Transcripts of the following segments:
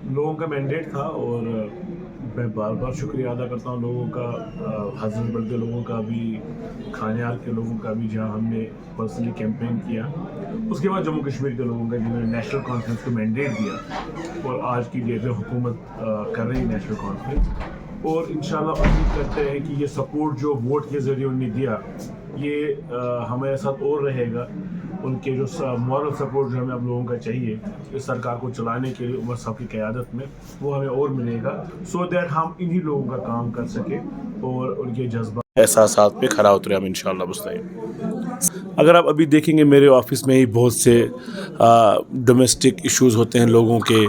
لوگوں کا مینڈیٹ تھا اور میں بار بار شکریہ ادا کرتا ہوں لوگوں کا، حضرت بل کے لوگوں کا بھی، کھانیار کے لوگوں کا بھی جہاں ہم نے پرسنلی کیمپین کیا، اس کے بعد جموں کشمیر کے لوگوں کا جنہوں نے نیشنل کانفرنس کو مینڈیٹ دیا اور آج کی ڈیٹ میں حکومت کر رہی نیشنل کانفرنس، اور انشاءاللہ امید کرتے ہیں کہ یہ سپورٹ جو ووٹ کے ذریعے انہوں نے دیا یہ ہمارے ساتھ اور رہے گا. ان کے جو مورل سپورٹ جو ہمیں اب لوگوں کا چاہیے اس سرکار کو چلانے کے لیے عمر صاحب کی قیادت میں، وہ ہمیں اور ملے گا، سو دیٹ ہم انہی لوگوں کا کام کر سکیں اور ان کے جذبات احساسات پہ کھرا اترے ہم انشاءاللہ مستقیم. اگر آپ ابھی دیکھیں گے میرے آفس میں ہی بہت سے ڈومیسٹک ایشوز ہوتے ہیں لوگوں کے،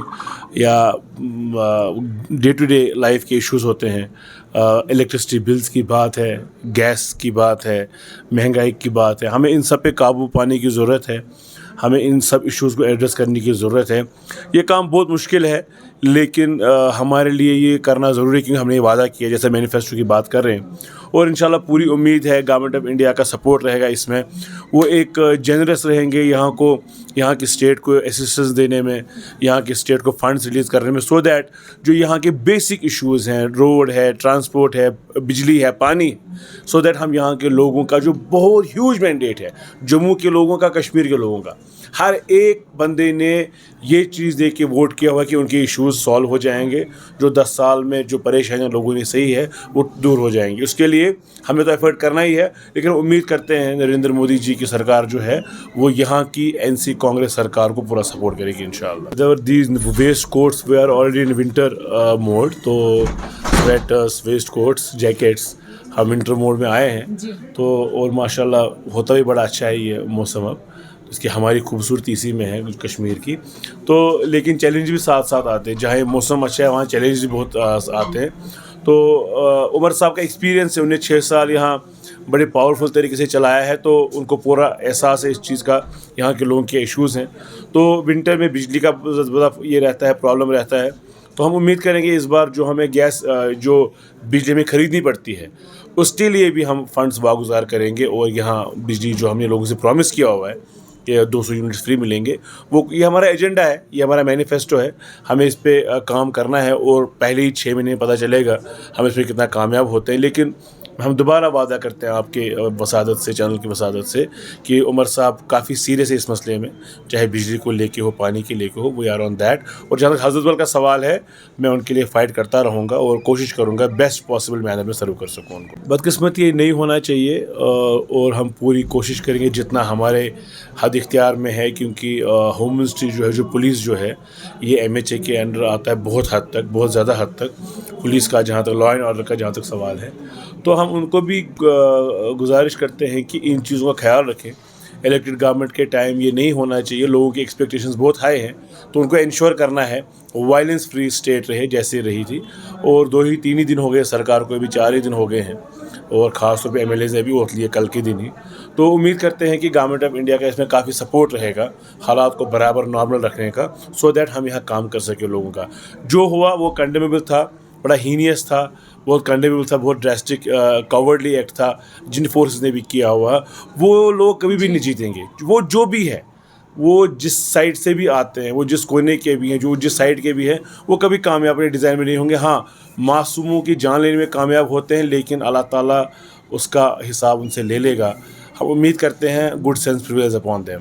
یا ڈے ٹو ڈے لائف کے ایشوز ہوتے ہیں. الیکٹرسٹی بلز کی بات ہے، گیس کی بات ہے، مہنگائی کی بات ہے. ہمیں ان سب پہ قابو پانے کی ضرورت ہے، ہمیں ان سب ایشوز کو ایڈریس کرنے کی ضرورت ہے. یہ کام بہت مشکل ہے لیکن ہمارے لیے یہ کرنا ضروری ہے کیونکہ ہم نے یہ وعدہ کیا جیسے مینیفیسٹو کی بات کر رہے ہیں، اور انشاءاللہ پوری امید ہے گورنمنٹ آف انڈیا کا سپورٹ رہے گا اس میں. وہ ایک جنرس رہیں گے یہاں کی اسٹیٹ کو اسسٹنس دینے میں، یہاں کی اسٹیٹ کو فنڈز ریلیز کرنے میں، سو دیٹ جو یہاں کے بیسک ایشوز ہیں، روڈ ہے، ٹرانسپورٹ ہے، بجلی ہے، پانی، سو دیٹ ہم یہاں کے لوگوں کا جو بہت ہیوج مینڈیٹ ہے، جموں کے لوگوں کا، کشمیر کے لوگوں کا، ہر ایک بندے نے یہ چیز دیکھ کے ووٹ کیا ہوا کہ ان کے ایشوز سالو ہو جائیں گے، جو 10 سال میں جو پریشانیاں لوگوں نے صحیح ہے وہ دور ہو جائیں گی. اس کے لیے ہمیں تو ایفرٹ کرنا ہی ہے، لیکن امید کرتے ہیں نریندر مودی جی کی سرکار جو ہے وہ یہاں کی NC کانگریس سرکار کو پورا سپورٹ کرے گی انشاءاللہ. These vest coats we are already in winter mode, تو سویٹرس، ویسٹ کوٹس، جیکٹس ہم ونٹر موڈ میں آئے ہیں. تو اور ماشاءاللہ ہوتا بھی بڑا اچھا ہے یہ موسم اب، اس کی ہماری خوبصورتی اسی میں ہے کشمیر کی. تو لیکن چیلنج بھی ساتھ ساتھ آتے ہیں، جہاں موسم اچھا ہے وہاں چیلنج بھی بہت آتے ہیں. تو عمر صاحب کا ایکسپیرینس ہے، انہیں 6 سال یہاں بڑے پاورفل طریقے سے چلایا ہے، تو ان کو پورا احساس ہے اس چیز کا، یہاں کے لوگوں کے ایشوز ہیں. تو ونٹر میں بجلی کا یہ رہتا ہے، پرابلم رہتا ہے. تو ہم امید کریں گے اس بار جو ہمیں گیس جو بجلی میں خریدنی پڑتی ہے اس کے لیے بھی ہم فنڈز واگزار کریں گے، اور یہاں بجلی جو ہم نے لوگوں سے پرومس کیا ہوا ہے کہ 200 یونٹس فری ملیں گے، وہ یہ ہمارا ایجنڈا ہے، یہ ہمارا مینیفیسٹو ہے. ہمیں اس پہ کام کرنا ہے اور پہلے ہی 6 مہینے میں پتہ چلے گا ہم اس پہ کتنا کامیاب ہوتے ہیں. لیکن ہم دوبارہ وعدہ کرتے ہیں آپ کے وسادت سے، چینل کی وسادت سے، کہ عمر صاحب کافی سیریس ہے اس مسئلے میں، چاہے بجلی کو لے کے ہو، پانی کے لے کے ہو، وی آر آن دیٹ. اور جہاں تک حضرت بل کا سوال ہے، میں ان کے لیے فائٹ کرتا رہوں گا اور کوشش کروں گا بیسٹ پاسبل مینر میں سرو کر سکوں ان کو. بدقسمتی یہ نہیں ہونا چاہیے، اور ہم پوری کوشش کریں گے جتنا ہمارے حد اختیار میں ہے، کیونکہ ہوم منسٹری جو ہے، جو پولیس جو ہے، یہ MHA کے انڈر آتا ہے بہت حد تک، بہت زیادہ حد تک پولیس کا، جہاں تک لا اینڈ آرڈر کا جہاں تک سوال ہے. تو ہم ان کو بھی گزارش کرتے ہیں کہ ان چیزوں کا خیال رکھیں. الیکٹڈ گورنمنٹ کے ٹائم یہ نہیں ہونا چاہیے، لوگوں کی ایکسپیکٹیشنز بہت ہائی ہیں، تو ان کو انشور کرنا ہے وائلنس فری اسٹیٹ رہے جیسے رہی تھی. اور 3 ہی دن ہو گئے سرکار کو، ابھی 4 ہی دن ہو گئے ہیں، اور خاص طور پہ MLAs نے بھی ووٹ لیے کل کے دن ہی. تو امید کرتے ہیں کہ گورنمنٹ آف انڈیا کا اس میں کافی سپورٹ رہے گا حالات کو برابر نارمل رکھنے کا، سو دیٹ ہم یہاں کام کر سکیں لوگوں کا. جو ہوا وہ کنڈیمیبل تھا، بڑا ہینیس تھا، بہت کنڈیمیبل تھا، بہت ڈراسٹک کاورڈلی ایکٹ تھا جن فورسز نے بھی کیا ہوا. وہ لوگ کبھی بھی نہیں جیتیں گے. وہ جو بھی ہے، وہ جس سائڈ سے بھی آتے ہیں، وہ جس کونے کے بھی ہیں، جو جس سائڈ کے بھی ہیں، وہ کبھی کامیاب اپنے ڈیزائن میں نہیں ہوں گے. ہاں، معصوموں کی جان لینے میں کامیاب ہوتے ہیں، لیکن اللہ تعالیٰ اس کا حساب ان سے لے لے گا. ہم امید کرتے ہیں good sense prevails upon them.